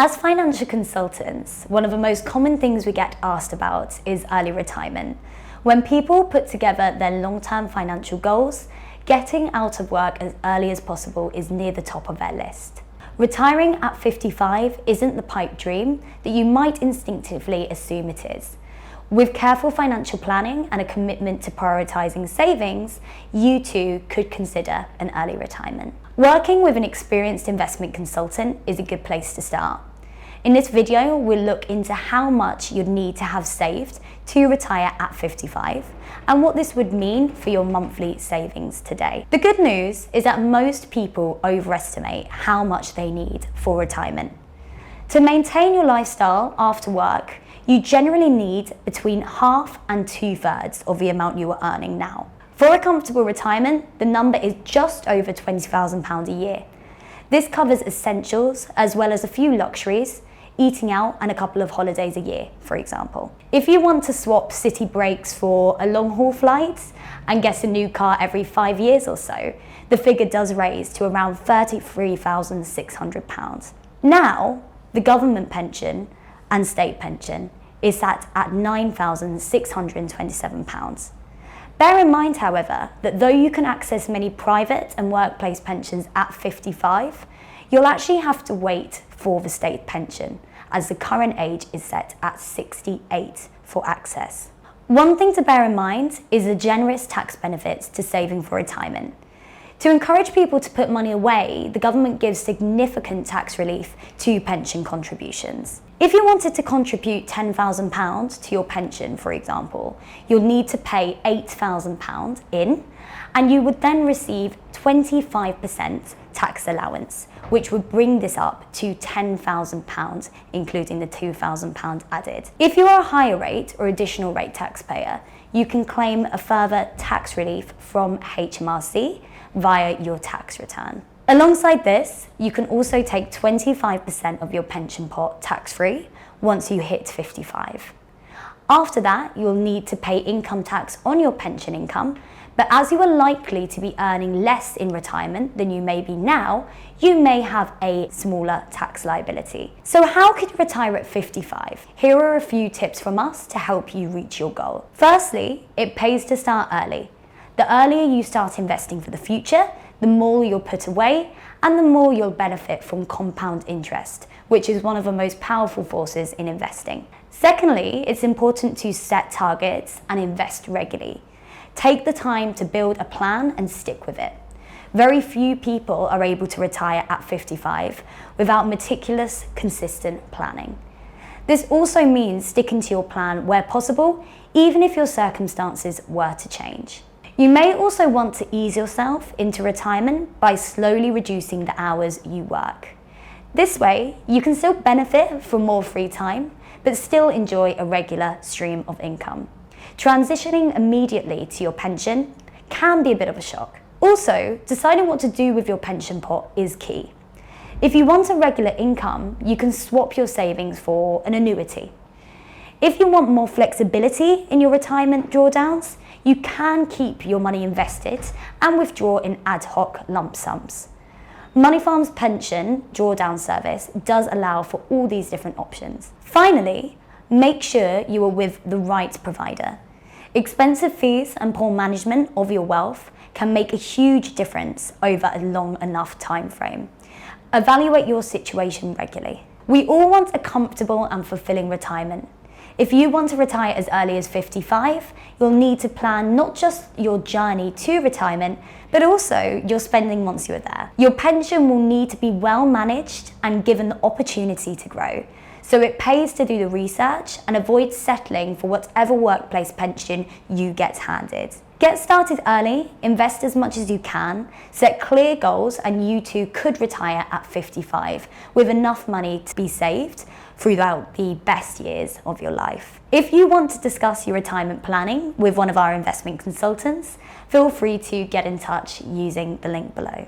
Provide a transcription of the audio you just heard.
As financial consultants, one of the most common things we get asked about is early retirement. When people put together their long-term financial goals, getting out of work as early as possible is near the top of their list. Retiring at 55 isn't the pipe dream that you might instinctively assume it is. With careful financial planning and a commitment to prioritising savings, you too could consider an early retirement. Working with an experienced investment consultant is a good place to start. In this video, we'll look into how much you'd need to have saved to retire at 55 and what this would mean for your monthly savings today. The good news is that most people overestimate how much they need for retirement. To maintain your lifestyle after work, you generally need between half and 2/3 of the amount you are earning now. For a comfortable retirement, the number is just over £20,000 a year. This covers essentials as well as a few luxuries, eating out and a couple of holidays a year, for example. If you want to swap city breaks for a long-haul flight and get a new car every 5 years or so, the figure does raise to around £33,600. Now, the government pension and state pension is set at £9,627. Bear in mind, however, that though you can access many private and workplace pensions at 55, you'll actually have to wait for the state pension, as the current age is set at 68 for access. One thing to bear in mind is the generous tax benefits to saving for retirement. To encourage people to put money away, the government gives significant tax relief to pension contributions. If you wanted to contribute £10,000 to your pension, for example, you'll need to pay £8,000 in, and you would then receive 25% tax allowance, which would bring this up to £10,000, including the £2,000 added. If you are a higher rate or additional rate taxpayer, you can claim a further tax relief from HMRC via your tax return. Alongside this, you can also take 25% of your pension pot tax-free once you hit 55. After that, you'll need to pay income tax on your pension income, but as you are likely to be earning less in retirement than you may be now, you may have a smaller tax liability. So how could you retire at 55? Here are a few tips from us to help you reach your goal. Firstly, it pays to start early. The earlier you start investing for the future, the more you'll put away and the more you'll benefit from compound interest, which is one of the most powerful forces in investing. Secondly, it's important to set targets and invest regularly. Take the time to build a plan and stick with it. Very few people are able to retire at 55 without meticulous, consistent planning. This also means sticking to your plan where possible, even if your circumstances were to change. You may also want to ease yourself into retirement by slowly reducing the hours you work. This way, you can still benefit from more free time, but still enjoy a regular stream of income. Transitioning immediately to your pension can be a bit of a shock. Also, deciding what to do with your pension pot is key. If you want a regular income, you can swap your savings for an annuity. If you want more flexibility in your retirement drawdowns, you can keep your money invested and withdraw in ad hoc lump sums. Moneyfarm's pension drawdown service does allow for all these different options. Finally, make sure you are with the right provider. Expensive fees and poor management of your wealth can make a huge difference over a long enough time frame. Evaluate your situation regularly. We all want a comfortable and fulfilling retirement. If you want to retire as early as 55, you'll need to plan not just your journey to retirement, but also your spending once you're there. Your pension will need to be well managed and given the opportunity to grow. So it pays to do the research and avoid settling for whatever workplace pension you get handed. Get started early, invest as much as you can, set clear goals, and you too could retire at 55 with enough money to be saved throughout the best years of your life. If you want to discuss your retirement planning with one of our investment consultants, feel free to get in touch using the link below.